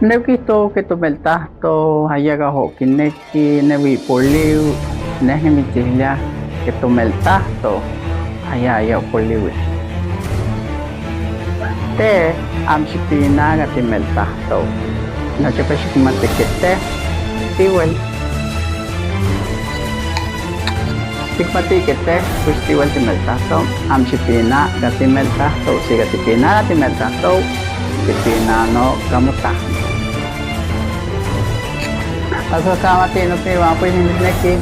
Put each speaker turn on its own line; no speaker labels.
Neukito que tomeltahto hayaga kineki nevipoliw nehnimitihlia que tomeltahto hayaya poliwi te amxipinaga timeltahto nachapexikmatekete tiwel tikmatikete pues tiwel timeltahto amxipinaga timeltahto siga tipinaga timeltahto tipinano kamutahno Pasasama tino piwa po yung hindi